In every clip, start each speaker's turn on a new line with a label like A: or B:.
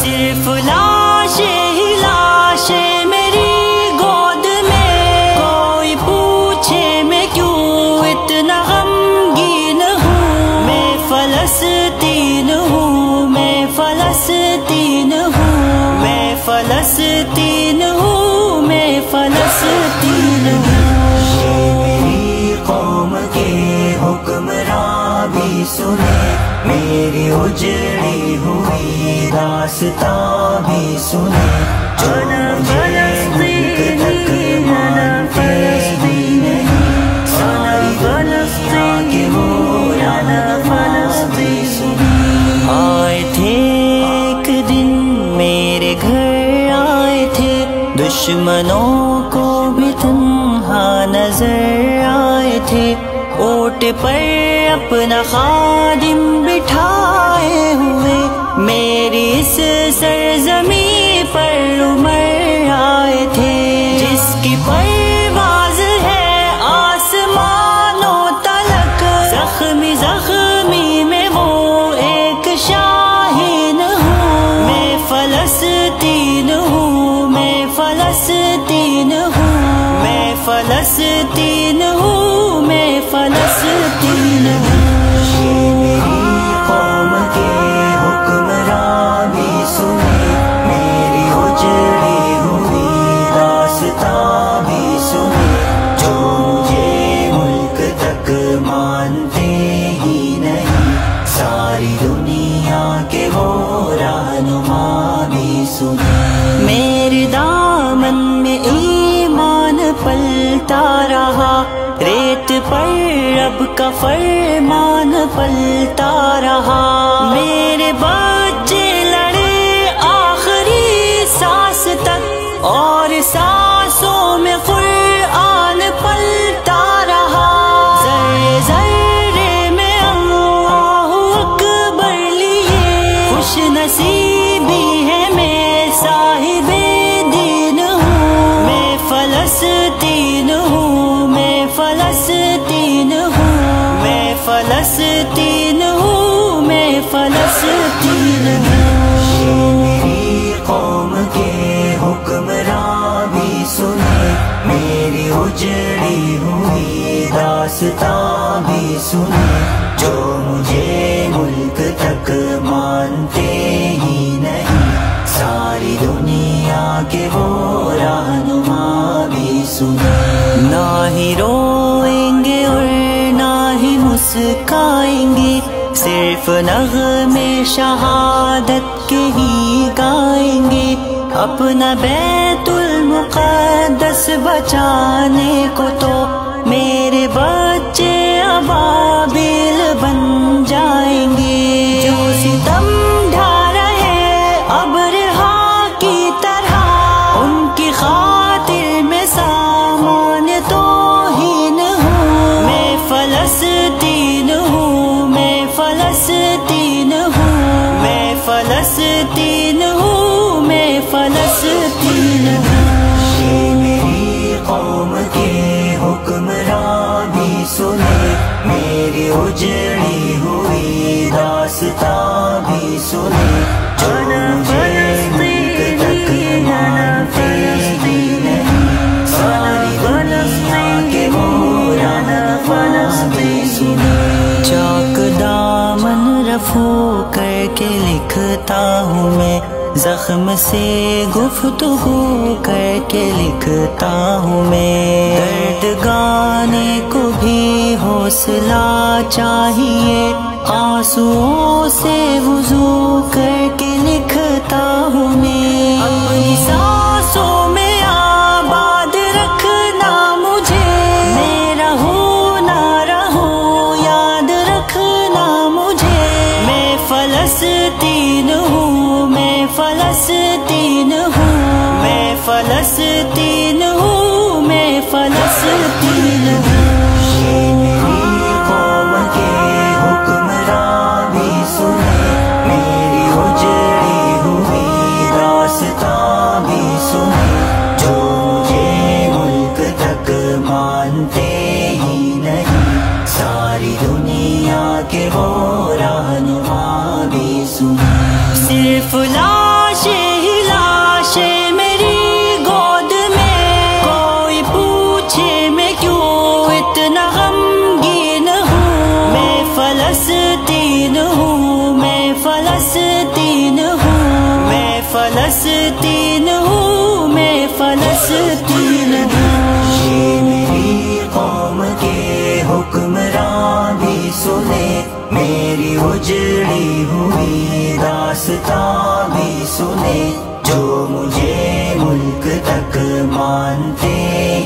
A: صرف لاشیں ہی لاشیں میری گود میں، کوئی پوچھے میں کیوں اتنا غمگین ہوں، میں فلسطین ہوں، میں فلسطین ہوں، میں فلسطین ہوں، میں فلسطین ہوں۔ میری قوم کے حکمراں بھی سنے، میری اجڑی ہوئی داستاں بھی سنے، جو مجھے ملک تک مانتے ہی نہیں، ساری دنیا کے موران بھی سنے۔ آئے تھے ایک دن میرے گھر، آئے تھے دشمنوں کو بھی تنہا نظر آئے تھے، اونٹ پر اپنا خادم بٹھائے ہوئے، میری اس سرزمین پر عمر آئے تھے، جس کی پرواز ہے آسمانوں تلک، زخمی زخمی میں وہ ایک شاہین ہوں، میں فلسطین ہوں، میں فلسطین ہوں، میں فلسطین ہوں، میں فلسطین ہوں۔ میری قوم کے حکمراں بھی سنے، میری اجڑی ہوئی داستاں بھی سنے، جو مجھے ملک تک مانتے ہی نہیں، ساری دنیا کے وہ رہنما بھی سنے۔ میرے دامن میں ایمان پلتا رہا، ریت پر رب کا فرمان پلتا رہا، میرے بچے لڑے آخری سانس تک، اور سانسوں میں قرآن پلتا رہا، ذرے ذرے میں اللہ اکبر لیے، خوش نصیبی ہے میں صاحب دین ہوں، میں فلسطین ہوں، میں فلسطین ہوں، میں فلسطین ہوں، میں فلسطین ہوں۔ میری قوم کے حکمراں بھی سنے، میری اجڑی ہوئی داستاں بھی سنے، جو مجھے ملک تک مانتے ہی نہیں، ساری دنیا کے وہ رہنما بھی سنے۔ نہ ہی روئیں گے اور نہ ہی مسکائیں گے، صرف نغمے شہادت کے ہی گائیں گے، اپنا بیت المقدس بچانے کو تو میرے بچے ابابیل بن جائیں گے، جو ستم ڈھا رہے ابرہا کی طرح، ان کی خاطر میں سامان توہین ہوں، میں فلسطین ہوں، میں فلسطین ہوں، میں فلسطین ہوں، میں فلسطین ہوں۔ میری قوم کے حکمراں بھی سنے، میری اجڑی ہوئی داستاں بھی سنے، جو مجھے ملک تک مانتے ہی نہیں، ساری دنیا کے موران بھی سنے۔ چاک دامن رفو کر کے لکھتا ہوں میں، زخم سے گفتگو کر کے لکھتا ہوں میں، درد گانے کو بھی حوصلہ چاہیے، آنسوؤں سے وضو کر کے لکھتا ہوں میں، اپنی سانسوں میں آباد رکھنا مجھے، میں رہوں نہ رہوں یاد رکھنا مجھے، میں فلسطین ہوں، میں فلسطین ہوں، میں فلسطین ہوں، میں فلسطین ہوں۔ میری قوم کے حکمراں بھی سنے، میری اجڑی ہوئی داستاں بھی سنے، جو مجھے ملک تک مانتے ہی نہیں، ساری دنیا کے وہ رہنما بھی سنے۔ صرف لاش فلسطین ہوں میں فلسطین ہوں.
B: یہ میری قوم کے حکمران بھی سنے، میری اجڑی ہوئی داستان بھی سنے. جو مجھے ملک تک مانتے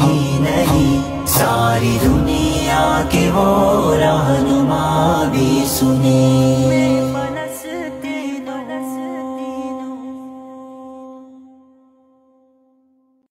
B: ہی نہیں، ساری دنیا کے وہ رہنما بھی سنے.